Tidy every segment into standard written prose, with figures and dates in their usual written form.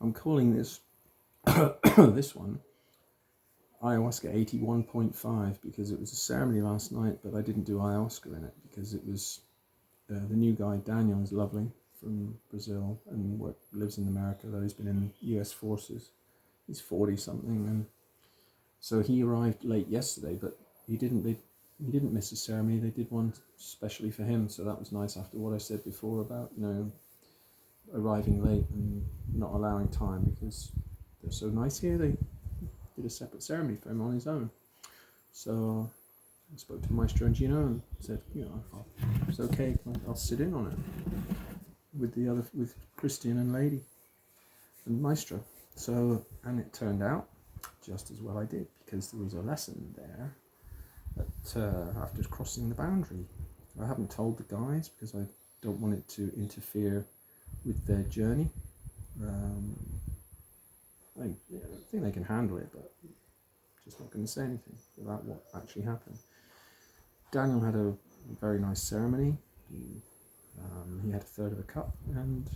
I'm calling this this one Ayahuasca 81.5 because it was a ceremony last night, but I didn't do ayahuasca in it because it was the new guy, Daniel, is lovely, from Brazil and lives in America, though he's been in US forces. He's 40 something, and so he arrived late yesterday, but he didn't miss a ceremony. They did one specially for him, so that was nice after what I said before about, arriving late and not allowing time because they're so nice here. They did a separate ceremony for him on his own. So I spoke to Maestro and Gino and said, it's okay, I'll sit in on it with Christian and Lady and Maestro. So, and it turned out just as well I did, because there was a lesson there that after crossing the boundary. I haven't told the guys because I don't want it to interfere with their journey. I think they can handle it, but I'm just not going to say anything about what actually happened. Daniel had a very nice ceremony. He had a third of a cup and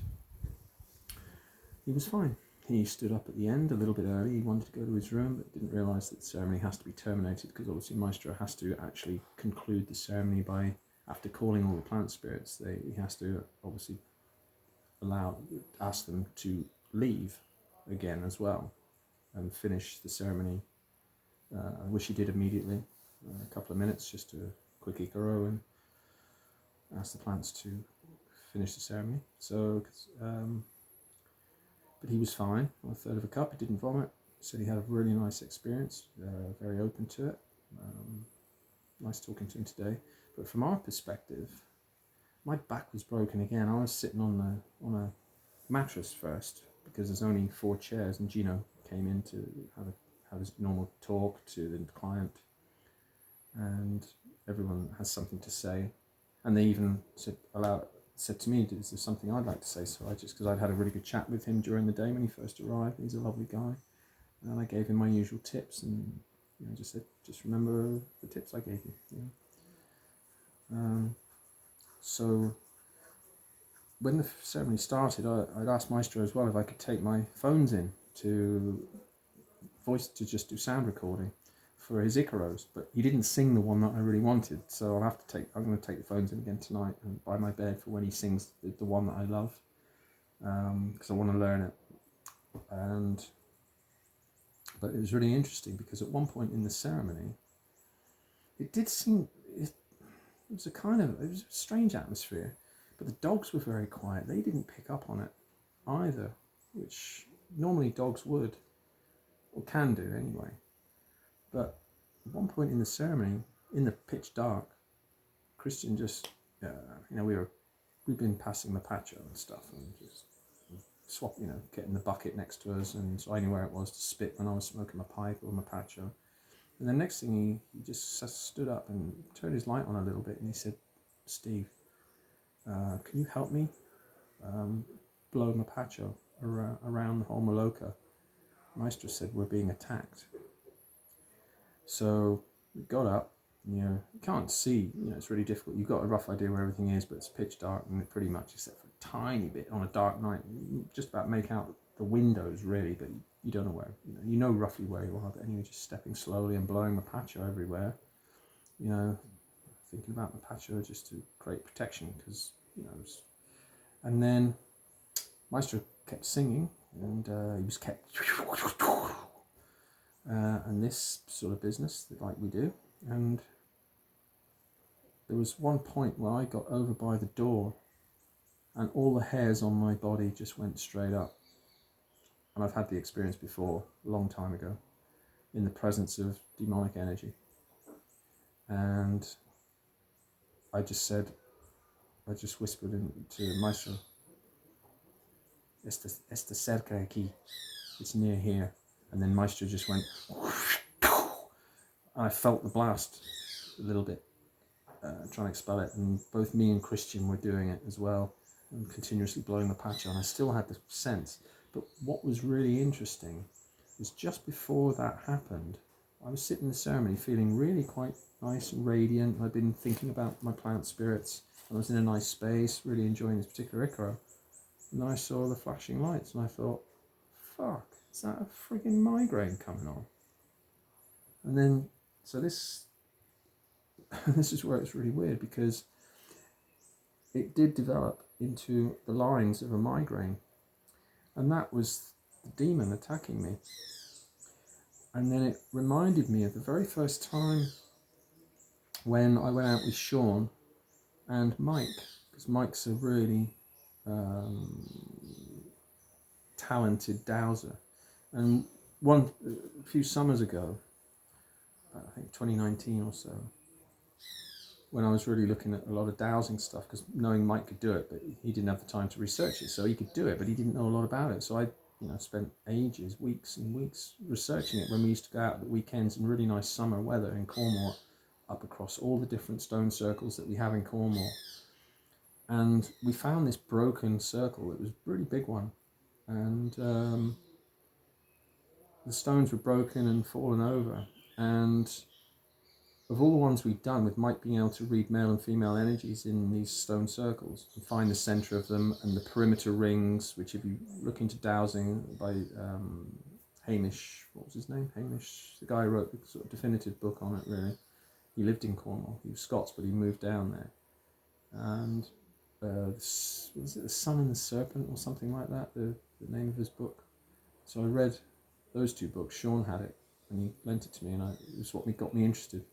he was fine. He stood up at the end a little bit early. He wanted to go to his room, but didn't realise that the ceremony has to be terminated because obviously Maestro has to actually conclude the ceremony by, after calling all the plant spirits, he has to obviously ask them to leave again as well and finish the ceremony, which he did immediately, a couple of minutes, just to quick ikaro and ask the plants to finish the ceremony. So, but he was fine on a third of a cup. He didn't vomit. Said he had a really nice experience, very open to it. Nice talking to him today. But from our perspective, my back was broken again. I was sitting on a mattress first because there's only 4 chairs, and Gino came in to have his normal talk to the client, and everyone has something to say, and they even said to me, is there something I'd like to say? So because I'd had a really good chat with him during the day when he first arrived. He's a lovely guy, and I gave him my usual tips, and just said, just remember the tips I gave you. So when the ceremony started, I'd asked Maestro as well if I could take my phones in to just do sound recording for his Icaros, but he didn't sing the one that I really wanted, so I'm going to take the phones in again tonight and by my bed for when he sings the one that I love, because I want to learn it. But it was really interesting because at one point in the ceremony, it was a strange atmosphere, but the dogs were very quiet. They didn't pick up on it either, which normally dogs would, or can do anyway. But at one point in the ceremony, in the pitch dark, Christian just, we've been passing Mapacho and stuff, and just swap, getting the bucket next to us, and so I knew where it was to spit when I was smoking my pipe or Mapacho. And the next thing he just stood up and turned his light on a little bit, and he said, Steve, can you help me blow Mapacho around the whole Maloka? Maestro said, we're being attacked. So we got up, you can't see, it's really difficult. You've got a rough idea where everything is, but it's pitch dark, and pretty much, except for a tiny bit on a dark night, you just about make out the windows really, but you don't know where, you know roughly where you are, but anyway, just stepping slowly and blowing Mapacho everywhere, thinking about Mapacho just to create protection, because, and then Maestro kept singing, and he was kept, and this sort of business, like we do, and there was one point where I got over by the door, and all the hairs on my body just went straight up. And I've had the experience before, a long time ago, in the presence of demonic energy. And I just whispered into Maestro, Esta cerca aquí, it's near here. And then Maestro just went, and I felt the blast a little bit, trying to expel it. And both me and Christian were doing it as well, and continuously blowing the patch on. I still had the sense. But what was really interesting was just before that happened, I was sitting in the ceremony feeling really quite nice and radiant. I'd been thinking about my plant spirits. I was in a nice space, really enjoying this particular Icaro. And then I saw the flashing lights and I thought, fuck, is that a frigging migraine coming on? And then, so this is where it's really weird, because it did develop into the lines of a migraine, and that was the demon attacking me. And then it reminded me of the very first time when I went out with Sean and Mike, because Mike's a really talented dowser. And a few summers ago, I think 2019 or so, when I was really looking at a lot of dowsing stuff, because knowing Mike could do it, but he didn't have the time to research it, so he could do it, but he didn't know a lot about it. So I spent ages, weeks and weeks researching it when we used to go out at weekends in really nice summer weather in Cornwall, up across all the different stone circles that we have in Cornwall. And we found this broken circle. It was a really big one. And the stones were broken and fallen over. And of all the ones we'd done, with Mike being able to read male and female energies in these stone circles and find the center of them and the perimeter rings, which if you look into dowsing by Hamish, what was his name? Hamish, the guy who wrote the sort of definitive book on it, really. He lived in Cornwall. He was Scots, but he moved down there. And was it The Sun and the Serpent or something like that, the name of his book? So I read those two books. Sean had it, and he lent it to me, and it was what got me interested.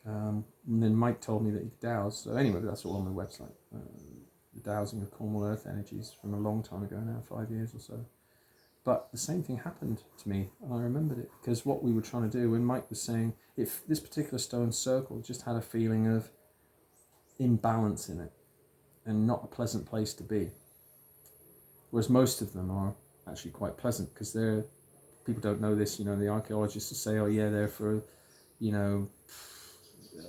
And then Mike told me that he could dowse. So anyway, that's all on the website. The dowsing of Cornwall Earth energies from a long time ago now, 5 years or so. But the same thing happened to me, and I remembered it, because what we were trying to do, when Mike was saying, if this particular stone circle just had a feeling of imbalance in it, and not a pleasant place to be. Whereas most of them are actually quite pleasant, because people don't know this, the archaeologists will say, oh yeah, they're for,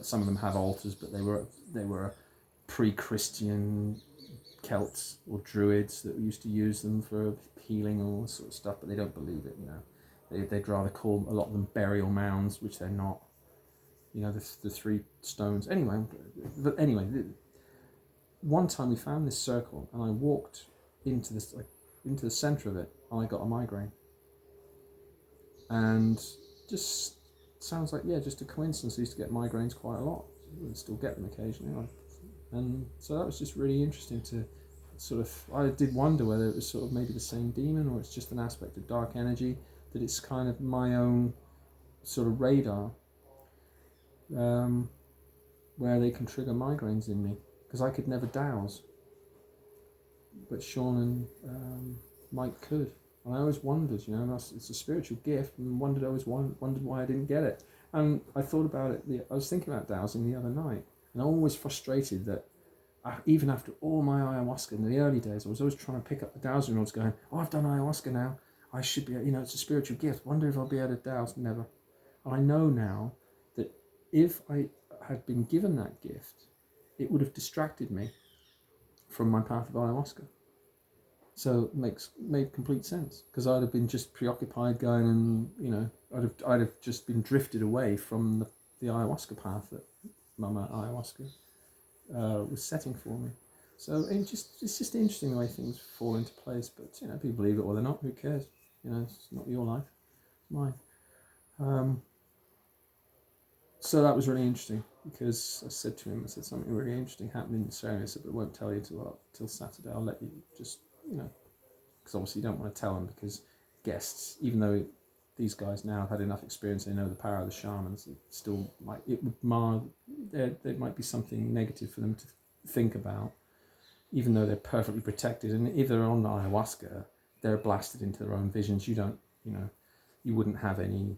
some of them have altars, but they were pre-Christian Celts or Druids that used to use them for healing and all this sort of stuff, but they don't believe it, They'd rather call a lot of them burial mounds, which they're not. The three stones. Anyway, one time we found this circle, and I walked into the center of it, and I got a migraine. And just sounds like, just a coincidence. I used to get migraines quite a lot. I still get them occasionally. And so that was just really interesting to sort of, I did wonder whether it was sort of maybe the same demon, or it's just an aspect of dark energy, that it's kind of my own sort of radar, where they can trigger migraines in me, because I could never dowse, but Sean and Mike could. And I always wondered, it's a spiritual gift, and always wondered why I didn't get it. And I thought about it, I was thinking about dowsing the other night, and I was always frustrated that even after all my ayahuasca in the early days, I was always trying to pick up the dowsing rods going, I've done ayahuasca now, I should be, it's a spiritual gift, wonder if I'll be able to dowse. Never. And I know now that if I had been given that gift, it would have distracted me from my path of ayahuasca. So it made complete sense, because I'd have been just preoccupied going, and I'd have just been drifted away from the ayahuasca path that Mama Ayahuasca was setting for me. So it's just interesting the way things fall into place. But people believe it or they're not. Who cares? It's not your life, it's mine. So that was really interesting, because I said to him, something really interesting happened in this area. I said, but I won't tell you till Saturday. I'll let you just, because obviously you don't want to tell them, because guests, even though these guys now have had enough experience, they know the power of the shamans, it would mar, there might be something negative for them to think about, even though they're perfectly protected. And if they're on ayahuasca, they're blasted into their own visions. You don't, you wouldn't have any,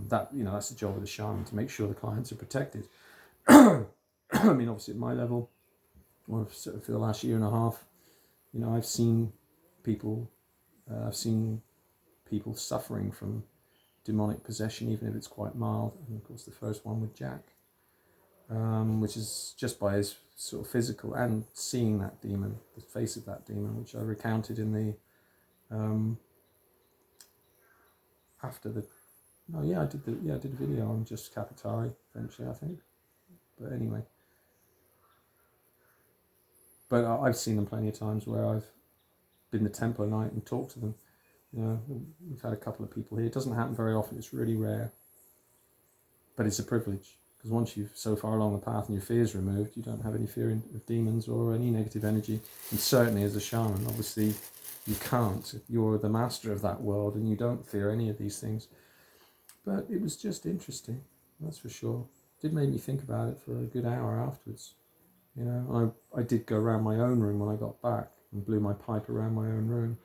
that's the job of the shaman, to make sure the clients are protected. I mean, obviously at my level, or for the last year and a half, I've seen people suffering from demonic possession, even if it's quite mild. And of course the first one with Jack, which is just by his sort of physical, and seeing that demon, the face of that demon, which I recounted in the I did a video on just Capitari eventually, I think. But anyway, I've seen them plenty of times where I've been the tempo night and talked to them, You know, we've had a couple of people here. It doesn't happen very often. It's really rare, but it's a privilege, because once you're so far along the path and your fear's removed, you don't have any fear of demons or any negative energy. And certainly as a shaman, obviously you can't. You're the master of that world and you don't fear any of these things. But it was just interesting, that's for sure. It did make me think about it for a good hour afterwards. You know, I did go around my own room when I got back and blew my pipe around my own room,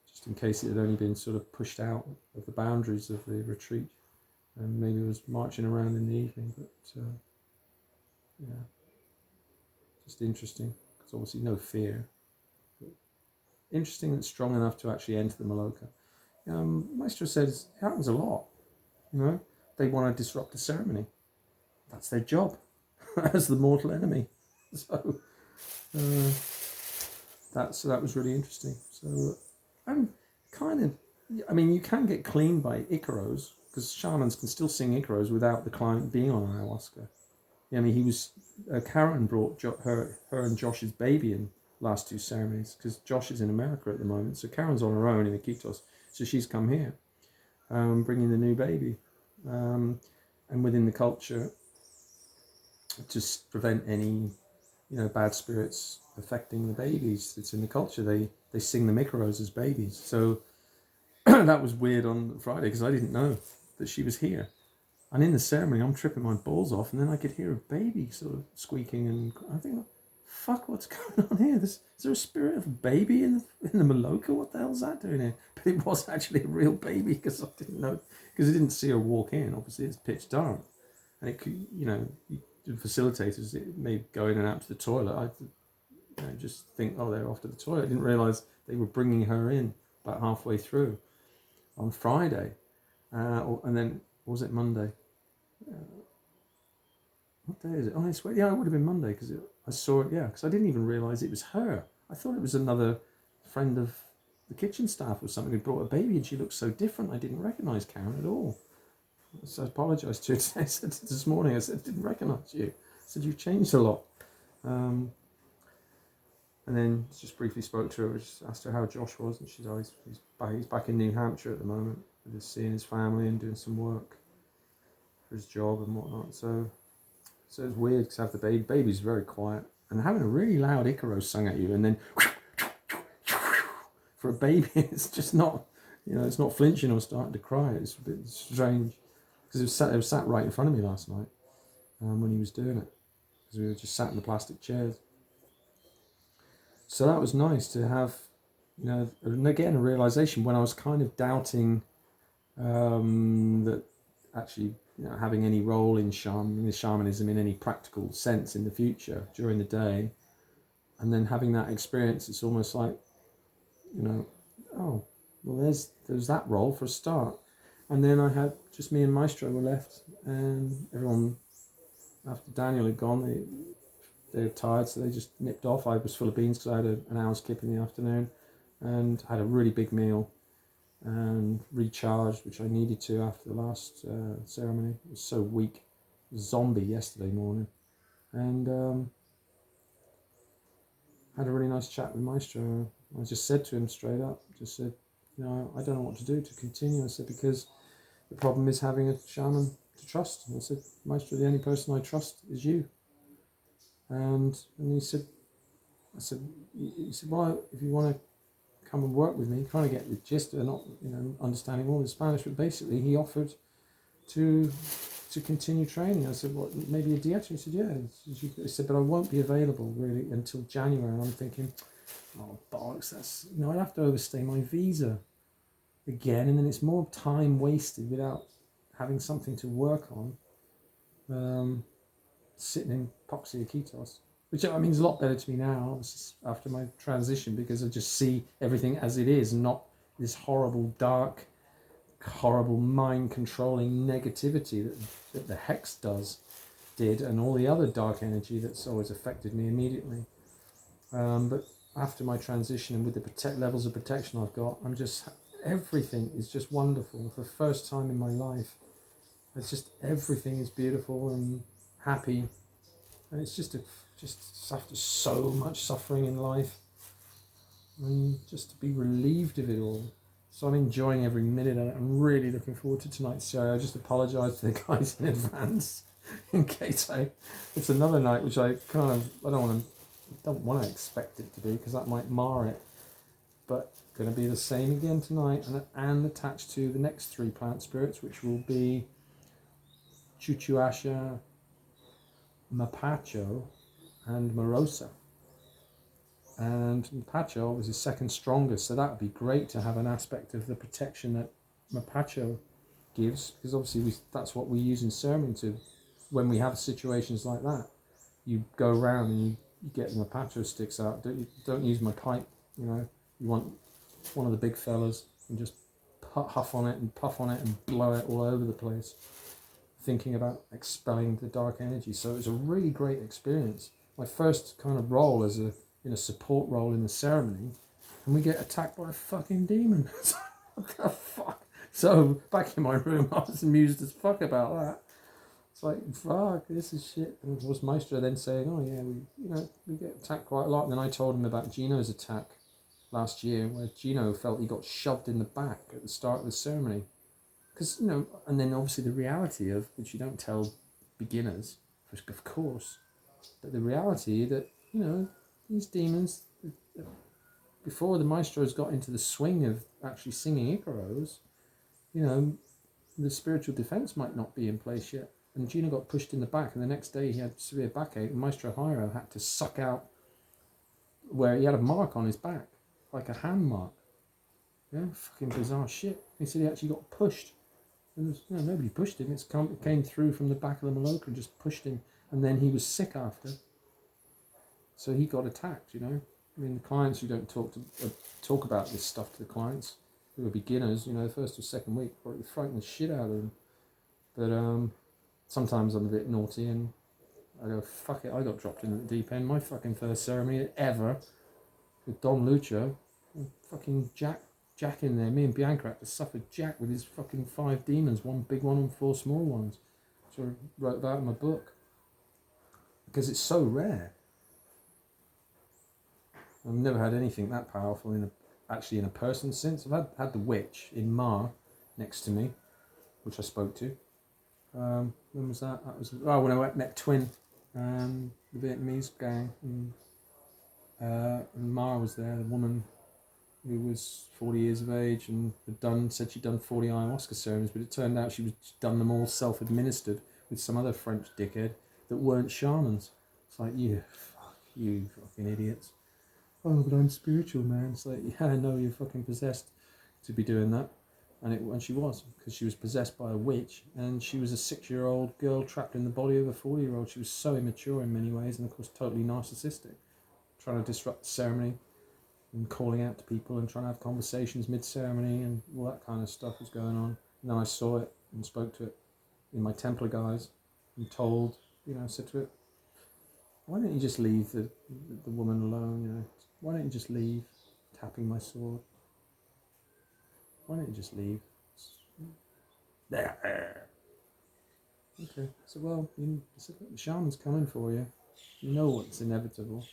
just in case it had only been sort of pushed out of the boundaries of the retreat, and maybe it was marching around in the evening. But yeah, just interesting, because obviously no fear. But interesting and strong enough to actually enter the Maloka. Maestro says it happens a lot. You know, they want to disrupt the ceremony. That's their job as the mortal enemy. So that was really interesting. So I'm kind of, I mean, you can get cleaned by Icaros, because shamans can still sing Icaros without the client being on ayahuasca. I mean, he was, Karen brought her and Josh's baby in last two ceremonies, because Josh is in America at the moment. So Karen's on her own in Iquitos. So she's come here, bringing the new baby. And within the culture, to prevent any, you know, bad spirits affecting the babies, it's in the culture. They sing the Icaros as babies. So that was weird on Friday, because I didn't know that she was here. And in the ceremony, I'm tripping my balls off, and then I could hear a baby sort of squeaking, and I think, fuck, what's going on here? Is there a spirit of a baby in the Maloka? What the hell's that doing here? But it was actually a real baby, because I didn't know, because I didn't see her walk in. Obviously, it's pitch dark, and it could, you know, the facilitators, it may go in and out to the toilet. I just think, oh, they're off to the toilet. I didn't realise they were bringing her in about halfway through on Friday, and then, was it Monday? What day is it? Oh, it would have been Monday, because I saw it, because I didn't even realise it was her. I thought it was another friend of the kitchen staff or something who brought a baby, and she looked so different. I didn't recognise Karen at all. So I apologised to her today. I said this morning, I said, I didn't recognise you. I said, you've changed a lot. And then just briefly spoke to her, just asked her how Josh was, and she's always, he's back in New Hampshire at the moment, just seeing his family and doing some work for his job and whatnot. So it's weird to have the baby. Baby's very quiet, and having a really loud Icaros sung at you, and then for a baby, it's just not, you know, it's not flinching or starting to cry. It's a bit strange, because it was sat right in front of me last night when he was doing it, because we were just sat in the plastic chairs. So that was nice to have, you know, and again, a realization when I was kind of doubting that actually, you know, having any role in shamanism in any practical sense in the future during the day, and then having that experience, it's almost like, you know, oh, well, there's that role for a start. And then I had just me and Maestro were left, and everyone, after Daniel had gone, they were tired, so they just nipped off. I was full of beans because I had an hour's kip in the afternoon, and had a really big meal and recharged, which I needed to after the last ceremony. I was so weak, zombie yesterday morning, and had a really nice chat with Maestro. I just said to him straight up, just said, you know, I don't know what to do to continue. I said, because the problem is having a shaman to trust. And I said, Maestro, the only person I trust is you. And he said, he said, well, if you want to come and work with me, trying to get the gist of not, you know, understanding all the Spanish, but basically he offered to continue training. I said, what, maybe a dieta? He said, yeah. He said, but I won't be available really until January. And I'm thinking, oh, bollocks, that's, you know, I'd have to overstay my visa again, and then it's more time wasted without having something to work on, sitting in Poxy Iquitos, which, I mean, is a lot better to me now after my transition, because I just see everything as it is, and not this horrible, dark, horrible mind-controlling negativity that the Hex did, and all the other dark energy that's always affected me immediately. But after my transition, and with the levels of protection I've got, everything is just wonderful. For the first time in my life, it's just, everything is beautiful and happy, and it's just after so much suffering in life, and just to be relieved of it all. So I'm enjoying every minute of it. I'm really looking forward to tonight's show. I just apologise to the guys in advance in case it's another night which I don't want to expect it to be, because that might mar it. But going to be the same again tonight, and attached to the next 3 plant spirits, which will be Chuchuasha, Mapacho, and Morosa. And Mapacho obviously second strongest, so that would be great to have an aspect of the protection that Mapacho gives, because obviously that's what we use in sermon to, when we have situations like that. You go around and you get the Mapacho sticks out. Don't use my pipe, you want one of the big fellas and just huff on it and puff on it and blow it all over the place, thinking about expelling the dark energy. So it was a really great experience. My first kind of role in a support role in the ceremony, and we get attacked by a fucking demon. What the fuck? So back in my room, I was amused as fuck about that. It's like, fuck, this is shit. And it was Maestro then saying, oh yeah, we get attacked quite a lot. And then I told him about Gino's attack last year, where Gino felt he got shoved in the back at the start of the ceremony. Because, and then obviously the reality of, which you don't tell beginners, of course, but the reality that, these demons, before the maestros got into the swing of actually singing Icaros, the spiritual defense might not be in place yet. And Gino got pushed in the back, and the next day he had severe backache, and Maestro Jairo had to suck out where he had a mark on his back, like a hand mark. Yeah, fucking bizarre shit. He said he actually got pushed. And nobody pushed him. It came through from the back of the Maloka and just pushed him. And then he was sick after. So he got attacked, I mean, the clients who don't talk about this stuff to the clients, who are beginners, the first or second week, probably frighten the shit out of them. But sometimes I'm a bit naughty and I go, fuck it, I got dropped in at the deep end. My fucking first ceremony ever with Don Lucho, fucking Jack in there. Me and Bianca had to suffer Jack with his fucking 5 demons, 1 big one and 4 small ones. So I wrote about in my book. Because it's so rare. I've never had anything that powerful in a person since. I've had the witch in Ma next to me, which I spoke to. When was that? That was when I met Twin, the Vietnamese gang, and Ma was there, the woman who was 40 years of age and said she'd done 40 ayahuasca ceremonies, but it turned out she'd done them all self-administered with some other French dickhead that weren't shamans. It's like, you fucking idiots. Oh, but I'm spiritual, man. It's like, yeah, I know you're fucking possessed to be doing that. And she was, because she was possessed by a witch, and she was a 6-year-old girl trapped in the body of a 40-year-old. She was so immature in many ways, and of course totally narcissistic, trying to disrupt the ceremony and calling out to people and trying to have conversations mid-ceremony, and all that kind of stuff was going on. And then I saw it and spoke to it in my Templar guise and told, said to it, why don't you just leave the woman alone, Why don't you just leave, tapping my sword? Why don't you just leave? Okay, so well, the shaman's coming for you. You know what's inevitable.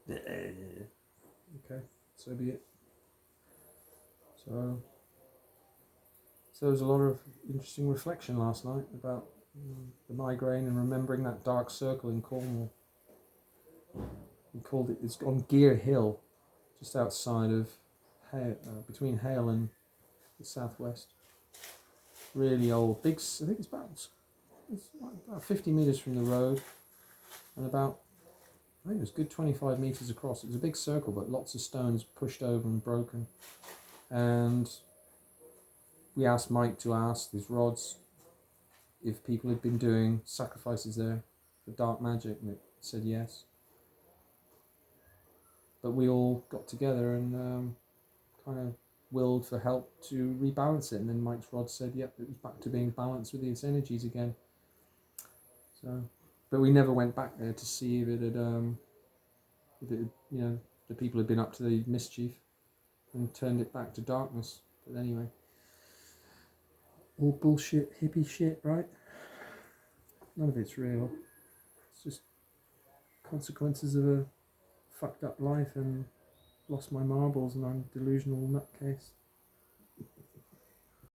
Okay, so be it. So there was a lot of interesting reflection last night about the migraine and remembering that dark circle in Cornwall. We called it, it's on Gear Hill, just outside of between Hale and the southwest. Really old, big. I think it's about 50 meters from the road, and I think it was a good 25 meters across. It was a big circle, but lots of stones pushed over and broken. And we asked Mike to ask these rods if people had been doing sacrifices there for dark magic, and it said yes. But we all got together and kind of willed for help to rebalance it, and then Mike's rod said, yep, it was back to being balanced with its energies again. So, but we never went back there to see if it had, the people had been up to the mischief and turned it back to darkness. But anyway, all bullshit, hippie shit, right? None of it's real. It's just consequences of a fucked up life and lost my marbles and I'm a delusional nutcase.